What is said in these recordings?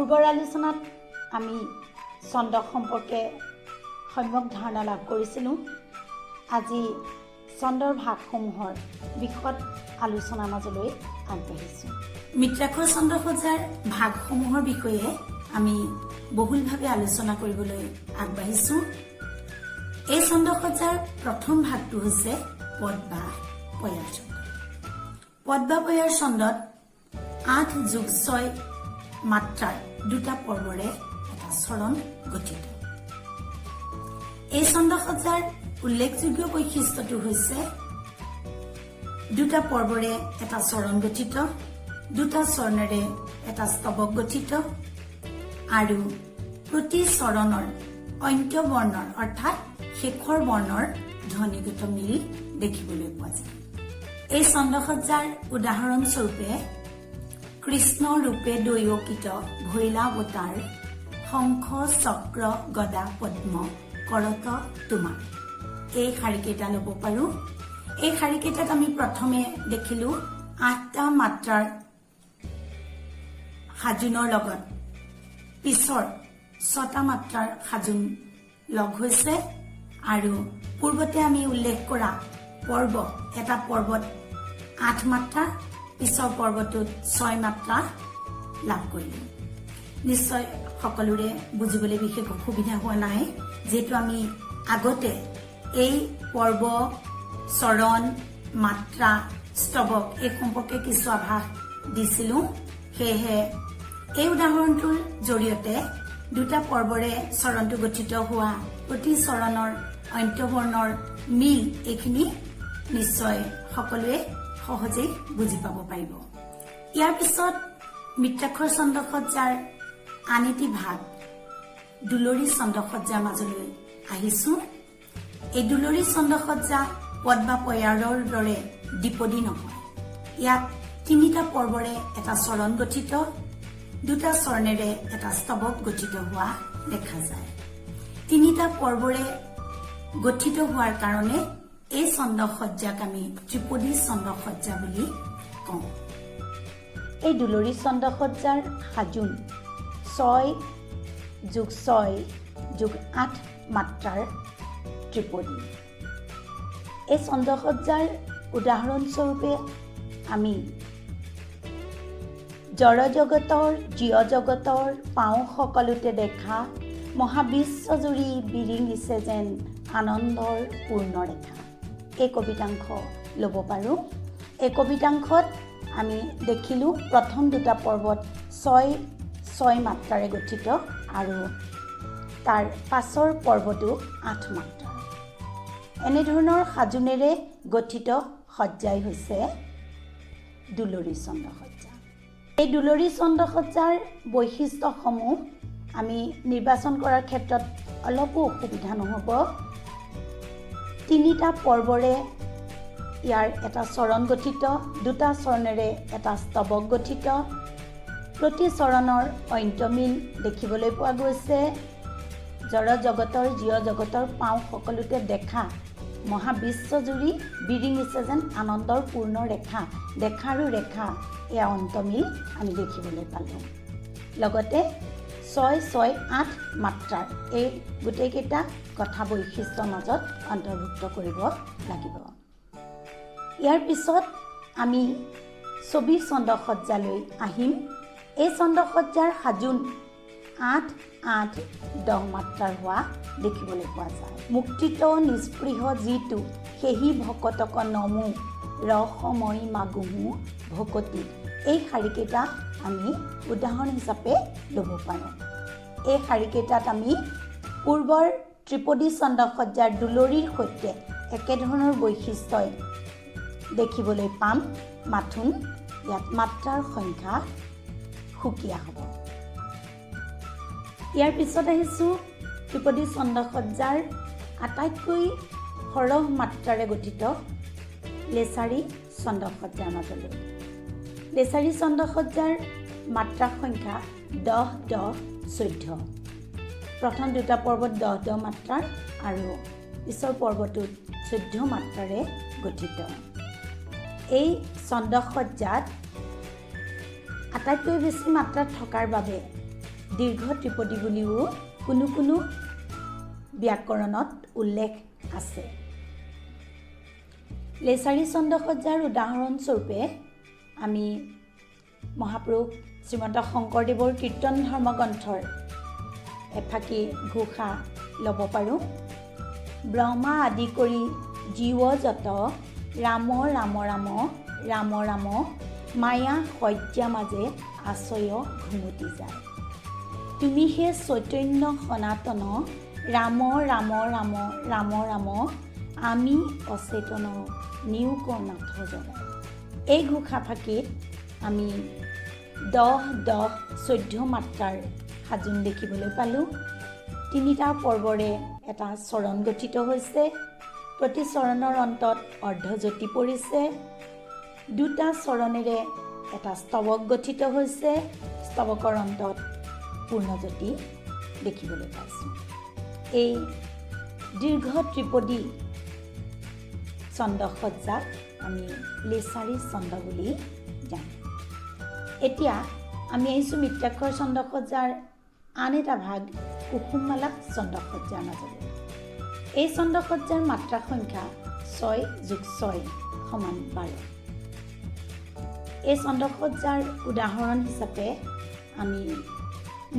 পূৰ্বৰ আলোচনাত আমি ছন্দ সম্পৰ্কে সম্যক ধাৰণা লাভ কৰিছিলোঁ। আজি ছন্দৰ ভাগসমূহৰ বিষয়ত আলোচনাৰ মাজলৈ আগবাঢ়িছোঁ। মিত্ৰাক্ষৰ ছন্দ সজ্জাৰ ভাগসমূহৰ বিষয়ে আমি বহুলভাৱে আলোচনা কৰিবলৈ আগবাঢ়িছোঁ। এই ছন্দ সজ্জাৰ প্ৰথম ভাগটো হৈছে পদ বা পয়াৰ ছন্দ। পদ বা পয়াৰ ছন্দত 8+6 মাত্ৰাৰ দুটা পৰ্বৰে এটা চৰণ গঠিত। এই ছন্দ সজ্জাৰ উল্লেখযোগ্য বৈশিষ্ট্যটো হৈছে দুটা পৰ্বৰে এটা চৰণ গঠিত, দুটা চৰণেৰে এটা স্তৱক গঠিত আৰু প্ৰতি চৰণৰ অন্ত্যবৰ্ণৰ অৰ্থাৎ শেষৰ বৰ্ণৰ ধ্বনিগত মিল দেখিবলৈ পোৱা যায়। এই ছন্দ সজ্জাৰ উদাহৰণ স্বৰূপে কৃষ্ণ ৰূপে দৈৱকৃত ভৈলাৱতাৰ শংখ চক্ৰ গদা পদ্ম কৰত তোমাৰ এই শাৰীকেইটা ল'ব পাৰো। এই শাৰীকেইটাত আমি প্ৰথমে দেখিলো 8টা মাত্ৰাৰ সাজোনৰ লগত পিছৰ 6টা মাত্ৰাৰ সাজোন লগ হৈছে আৰু পূৰ্বতে আমি উল্লেখ কৰা পৰ্ব এটা পৰ্বত 8 মাত্ৰা, পিছৰ পৰ্বটোত 6 মাত্ৰা লাভ কৰিলো। নিশ্চয় সকলোৰে বুজিবলৈ বিশেষ অসুবিধা হোৱা নাই, যেহেতু আমি আগতে এই পৰ্ব, চৰণ, মাত্ৰা, স্তৱক এই সম্পৰ্কে কিছু আভাস দিছিলো। সেয়েহে এই উদাহৰণটোৰ জৰিয়তে দুটা পৰ্বৰে চৰণটো গঠিত হোৱা প্ৰতি চৰণৰ অন্ত্যবৰ্ণৰ মিল এইখিনি নিশ্চয় সকলোৱে সহজেই বুজি পাব পাৰিব। ইয়াৰ পিছত মিত্ৰাক্ষৰ ছন্দ সজ্জাৰ আন এটি ভাগ দুলৰী ছন্দ সজ্জাৰ মাজলৈ আহিছো। এই দুলৰী ছন্দ সজ্জা পদ বা পয়াৰৰ দৰে দ্বিপদী নহয়। ইয়াত 3টা পৰ্বৰে এটা চৰণ গঠিত, দুটা চৰণেৰে এটা স্তৱক গঠিত হোৱা দেখা যায়। 3টা পৰ্বৰে গঠিত হোৱাৰ কাৰণে এই ছন্দ সজ্জাক আমি ত্ৰিপদী ছন্দ সজ্জা বুলি কওঁ। এই দুলৰী ছন্দ সজ্জাৰ সাজোন 6+6+8 মাত্ৰাৰ ত্ৰিপদী। এই ছন্দ সজ্জাৰ উদাহৰণ স্বৰূপে আমি জড় জগতৰ জীৱ জগতৰ পাওঁ সকলোতে দেখা মহাবিশ্বজুৰি বিৰিঙিছে যেন আনন্দৰ পূৰ্ণ ৰেখা এই কবিতাংশ ল'ব পাৰোঁ। এই কবিতাংশত আমি দেখিলোঁ প্ৰথম দুটা পৰ্বত 6 মাত্ৰাৰে গঠিত আৰু তাৰ পাছৰ পৰ্বটো 8 মাত্ৰা। এনেধৰণৰ সাজোনেৰে গঠিত সজ্জাই হৈছে দুলৰী ছন্দ সজ্জা। এই দুলৰী ছন্দ সজ্জাৰ বৈশিষ্ট্যসমূহ আমি নিৰ্বাচন কৰাৰ ক্ষেত্ৰত অলপো অসুবিধা নহ'ব। 3টা পৰ্বৰে ইয়াৰ এটা চৰণ গঠিত, দুটা চৰণেৰে এটা স্তৱক গঠিত, প্ৰতি চৰণৰ অন্ত্যমিল দেখিবলৈ পোৱা গৈছে। জড় জগতৰ জীৱ জগতৰ পাওঁ সকলোতে দেখা মহাবিশ্বজুৰি বিৰিঙিছে যেন আনন্দৰ পূৰ্ণ ৰেখা, দেখা আৰু ৰেখা এয়া অন্তমিল আমি দেখিবলৈ পালোঁ। লগতে 6-6-8 মাত্ৰাৰ এই গোটেইকেইটা কথা বৈশিষ্ট্যৰ মাজত অন্তৰ্ভুক্ত কৰিব লাগিব। ইয়াৰ পিছত আমি ছবি ছন্দ সজ্জালৈ আহিম। এই ছন্দ সজ্জাৰ সাজোন 8-8-10 মাত্ৰাৰ হোৱা দেখিবলৈ পোৱা যায়। মুক্তিত নিস্পৃহ যিটো সেহি ভকতক নমো ৰসময় মাগুমু ভকতি এই শাৰীকেইটা আমি উদাহৰণ হিচাপে ল'ব পাৰোঁ। এই শাৰীকেইটাত আমি পূৰ্বৰ ত্ৰিপদী ছন্দ সজ্জাৰ দুলৰীৰ সৈতে একেধৰণৰ বৈশিষ্ট্যই দেখিবলৈ পাম। মাথোন ইয়াত মাত্ৰাৰ সংখ্যা সুকীয়া হ'ব। ইয়াৰ পিছত আহিছোঁ ত্ৰিপদী ছন্দ সজ্জাৰ আটাইতকৈ সৰহ মাত্ৰাৰে গঠিত লেছাৰী ছন্দ সজ্জাৰ মাজলৈ। লেছাৰী ছন্দ সজ্জাৰ মাত্ৰা সংখ্যা 10-10-14। প্ৰথম দুটা পৰ্বত 10-10 মাত্ৰাৰ আৰু পিছৰ পৰ্বটোত 14 মাত্ৰাৰে গঠিত। এই ছন্দ সজ্জাত আটাইতকৈ বেছি মাত্ৰাত থকাৰ বাবে দীৰ্ঘ ত্ৰিপদী বুলিও কোনো কোনো ব্যাকৰণত উল্লেখ আছে। লেছাৰী ছন্দসজ্জাৰ উদাহৰণস্বৰূপে আমি মহাপুৰুষ শ্ৰীমন্ত শংকৰদেৱৰ কীৰ্তন ধৰ্মগ্ৰন্থৰ এফাকি ঘোষা ল'ব পাৰোঁ। ব্ৰহ্মা আদি কৰি জীৱ যত ৰাম ৰাম ৰাম ৰাম ৰাম মায়া শয্যা মাজে আশ্ৰয় ঘুমতি যায়। তুমি হে চৈতন্য সনাতন ৰাম ৰাম ৰাম ৰাম ৰাম আমি অচেতন নিয়োগ নাথ জগাই। এই ঘোষাফাঁকিত আমি 10-10-14 মাত্ৰাৰ সাজোন দেখিবলৈ পালোঁ। তিনিটা পৰ্বৰে এটা চৰণ গঠিত হৈছে। প্ৰতি চৰণৰ অন্তত অৰ্ধজ্যোতি পৰিছে। দুটা চৰণেৰে এটা স্তৱক গঠিত হৈছে। স্তৱকৰ অন্তত পূৰ্ণজ্যোতি দেখিবলৈ পাইছোঁ। এই দীৰ্ঘ ত্ৰিপদী ছন্দসজ্জাক আমি লেছাৰী ছন্দ বুলি জানো। এতিয়া আমি আহিছোঁ মিত্ৰাক্ষৰ ছন্দসজ্জাৰ আন এটা ভাগ কুসুমমালা ছন্দসজ্জাৰ মাজলৈ। এই ছন্দসজ্জাৰ মাত্ৰা সংখ্যা 6+6 = 12। এই ছন্দসজ্জাৰ উদাহৰণ হিচাপে আমি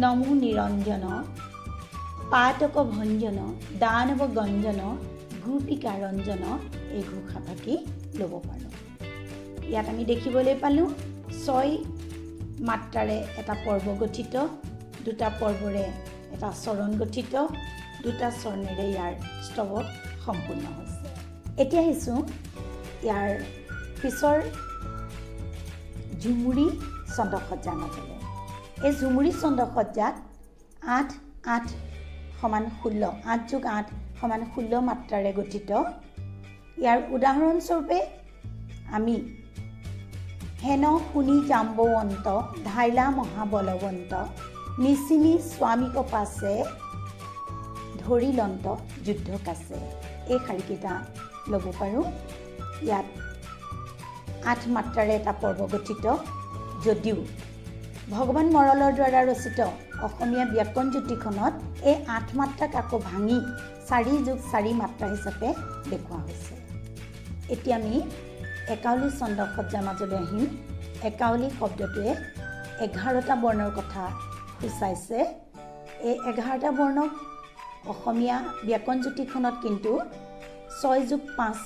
নমো নিৰঞ্জন পাতক ভঞ্জন দানৱ গঞ্জন গোপিকা ৰঞ্জন এই ঘোষাফাঁকি ল'ব পাৰোঁ। ইয়াত আমি দেখিবলৈ পালোঁ 6 মাত্ৰাৰে এটা পৰ্ব গঠিত, দুটা পৰ্বৰে এটা চৰণ গঠিত, দুটা চৰণেৰে ইয়াৰ স্তৱক সম্পূৰ্ণ হৈছে। এতিয়া আহিছোঁ ইয়াৰ পিছৰ ঝুমুৰি ছন্দসজ্জাৰ মাজলৈ। এই ঝুমুৰি ছন্দসজ্জাত 8-8 = 16, 8+8 = 16 মাত্ৰাৰে গঠিত। ইয়াৰ উদাহৰণস্বৰূপে আমি হেন শুনি জাম্বৱন্ত ধাইলা মহাবলৱন্ত নিচিনি স্বামীক পাছে ধৰিলন্ত যুদ্ধ কাছে এই শাৰীকেইটা ল'ব পাৰোঁ। ইয়াত 8 মাত্ৰাৰে এটা পৰ্ব গঠিত, যদিও ভগৱান মৰলৰ দ্বাৰা ৰচিত অসমীয়া ব্যাকৰণ জ্যোতিখনত এই 8 মাত্ৰাক আকৌ ভাঙি 4+4 মাত্ৰা হিচাপে দেখুওৱা হৈছে। এতিয়া আমি একাৱলী ছন্দসজ্জাৰ মাজলৈ আহিম। একাৱলী শব্দটোৱে 11টা বৰ্ণৰ কথা সূচাইছে। এই 11টা বৰ্ণক অসমীয়া ব্যাকৰণ জ্যোতিখনত কিন্তু 6+5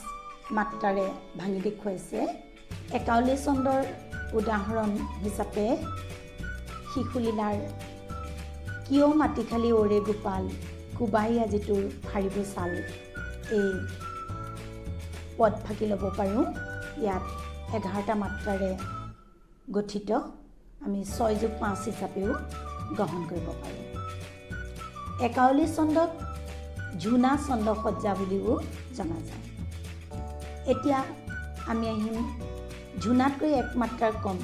মাত্ৰাৰে ভাঙি দেখুৱাইছে। একাৱলী ছন্দৰ উদাহৰণ হিচাপে শিশুলীলাৰ কিয় মাটি খালি ওৰে গোপাল কোবাই আজি তোৰ ফাৰিব চাল এই পদফাঁকি ল'ব পাৰোঁ। ইয়াত 11টা মাত্ৰাৰে গঠিত, আমি 6+5 হিচাপেও গ্ৰহণ কৰিব পাৰোঁ। একাৱলী ছন্দক ঝুনা ছন্দসজ্জা বুলিও জনা যায়। এতিয়া আমি আহিম ঝুনাতকৈ 1 মাত্ৰাৰ কম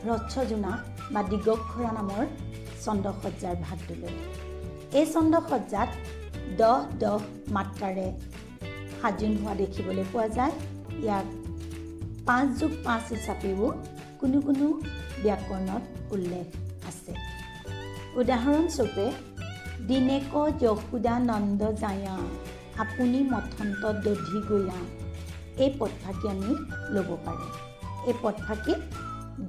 হ্ৰস্ব ঝুনা বা দীৰ্ঘক্ষৰা নামৰ ছন্দসজ্জাৰ ভাগটোলৈ। এই ছন্দসজ্জাত 10-10 মাত্ৰাৰে সাজোন হোৱা দেখিবলৈ পোৱা যায়। ইয়াক 5+5 হিচাপেও কোনো কোনো ব্যাকৰণত উল্লেখ আছে। উদাহৰণস্বৰূপে দিনেক যশোদা নন্দ জায়া আপুনি মথন্ত দধি গয়া এই পদফাঁকি আমি ল'ব পাৰোঁ। এই পদফাঁকিত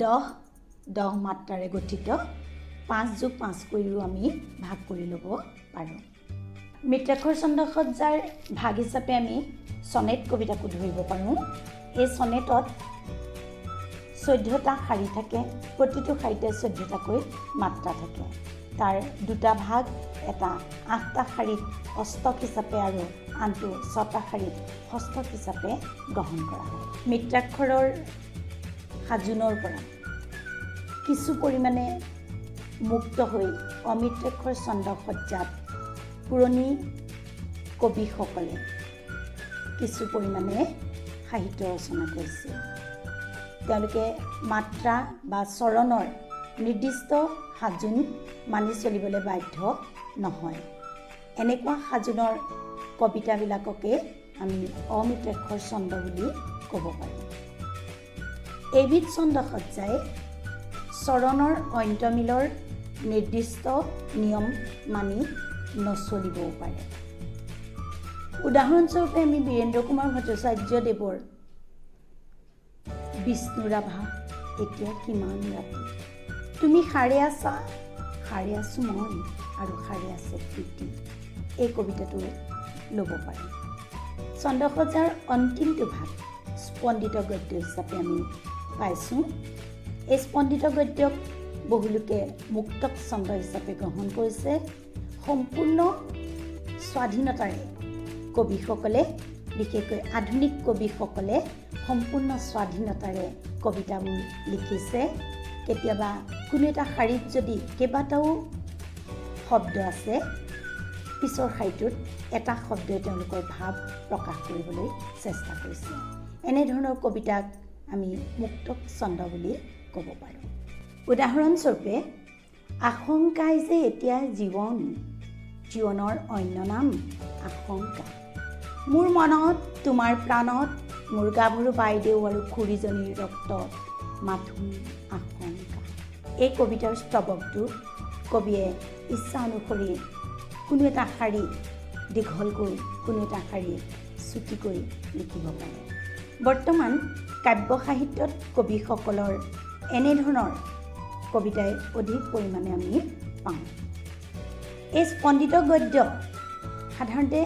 10-10 মাত্ৰাৰে গঠিত, 5+5 কৰিও আমি ভাগ কৰি ল'ব পাৰোঁ। মিত্ৰাক্ষৰ ছন্দসজ্জাৰ ভাগ হিচাপে আমি চনেট কবিতাকো ধৰিব পাৰোঁ। এই চনেটত 14টা শাৰী থাকে, প্ৰতিটো শাৰীতে 14টাকৈ মাত্ৰা থাকে। তাৰ দুটা ভাগ, এটা 8টা শাৰীত অষ্টক হিচাপে আৰু আনটো 6টা শাৰীত ষষ্ঠক হিচাপে গ্ৰহণ কৰা হয়। মিত্ৰাক্ষৰৰ সাজোনৰ পৰা কিছু পৰিমাণে মুক্ত হৈ অমিত্ৰাক্ষৰ ছন্দসজ্জাত পুৰণি কবিসকলে কিছু পৰিমাণে সাহিত্য ৰচনা কৰিছে। তেওঁলোকে মাত্ৰা বা চৰণৰ নিৰ্দিষ্ট সাজোন মানি চলিবলৈ বাধ্য নহয়। এনেকুৱা সাজোনৰ কবিতাবিলাককে আমি অমিত্ৰাক্ষৰ ছন্দ বুলি ক'ব পাৰোঁ। এইবিধ ছন্দসজ্জাই চৰণৰ অন্ত্যমিলৰ নিৰ্দিষ্ট নিয়ম মানি নচলিবও পাৰে। উদাহৰণস্বৰূপে আমি বীৰেন্দ্ৰ কুমাৰ ভট্টাচাৰ্যদেৱৰ বিষ্ণু ৰাভা এতিয়া কিমান ৰাতি, তুমি সাৰে আছা, সাৰে আছো মন আৰু সাৰে আছে প্ৰীতি, এই কবিতাটো ল'ব পাৰে। চন্দ্ৰসজাৰ অন্তিমটো ভাগ স্পন্দিত গদ্য হিচাপে আমি পাইছোঁ। এই স্পন্দিত গদ্যক বহুলোকে মুক্তক ছন্দ হিচাপে গ্ৰহণ কৰিছে। সম্পূৰ্ণ স্বাধীনতাৰে কবিসকলে, বিশেষকৈ আধুনিক কবিসকলে সম্পূৰ্ণ স্বাধীনতাৰে কবিতাবোৰ লিখিছে। কেতিয়াবা কোনো এটা শাৰীত যদি কেইবাটাও শব্দ আছে, পিছৰ শাৰীটোত এটা শব্দই তেওঁলোকৰ ভাৱ প্ৰকাশ কৰিবলৈ চেষ্টা কৰিছে। এনেধৰণৰ কবিতাক আমি মুক্তক ছন্দ বুলি ক'ব পাৰোঁ। উদাহৰণস্বৰূপে, আশংকাই যে এতিয়া জীৱন, জীৱনৰ অন্য নাম আশংকা, মোৰ মনত তোমাৰ প্ৰাণত, মোৰ গাভৰু বাইদেউ আৰু খুৰীজনীৰ ৰক্তত মাথোঁ আশংকা। এই কবিতাৰ স্তৱকটো কবিয়ে ইচ্ছা অনুসৰি কোনো এটা শাৰী দীঘলকৈ, কোনো এটা শাৰী চুটিকৈ লিখিব পাৰে। বৰ্তমান কাব্য সাহিত্যত কবিসকলৰ এনেধৰণৰ কবিতাই অধিক পৰিমাণে আমি পাওঁ। এই স্পন্দিত গদ্য সাধাৰণতে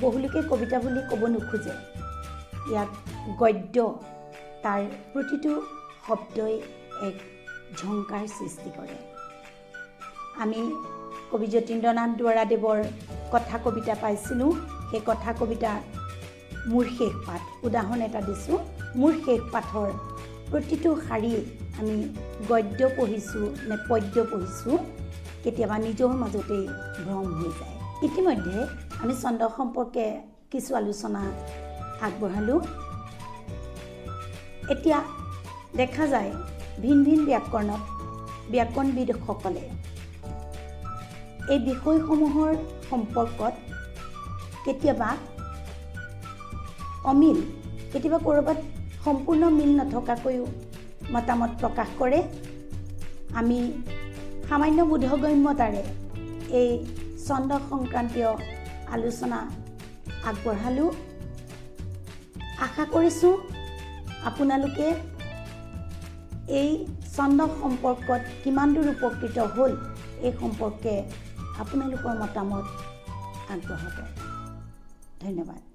বহুলোকে কবিতা বুলি ক'ব নোখোজে। ইয়াক গদ্য, তাৰ প্ৰতিটো শব্দই এক ঝংকাৰ সৃষ্টি কৰে। আমি কবি যতীন্দ্ৰনাথ দুৱৰাদেৱৰ কথা কবিতা পাইছিলোঁ। সেই কথা কবিতা মোৰ শেষ পাঠ, উদাহৰণ এটা দিছোঁ, মোৰ শেষ পাঠৰ প্ৰতিটো শাৰী আমি গদ্য পঢ়িছোঁ নে পদ্য পঢ়িছোঁ, কেতিয়াবা নিজৰ মাজতেই ভ্ৰম হৈ যায়। ইতিমধ্যে আমি ছন্দ সম্পৰ্কে কিছু আলোচনা আগবঢ়ালোঁ। এতিয়া দেখা যায় ভিন ভিন ব্যাকৰণত ব্যাকৰণবিদসকলে এই বিষয়সমূহৰ সম্পৰ্কত কেতিয়াবা অমিল, কেতিয়াবা ক'ৰবাত সম্পূৰ্ণ মিল নথকাকৈও মতামত প্ৰকাশ কৰে। আমি সামান্য বোধগম্যতাৰে এই ছন্দ সংক্ৰান্তীয় আলোচনা আগবঢ়ালোঁ। আশা কৰিছোঁ আপোনালোকে এই ছন্দ সম্পৰ্কত কিমান দূৰ উপকৃত হ'ল এই সম্পৰ্কে আপোনালোকৰ মতামত আগবঢ়াব। ধন্যবাদ।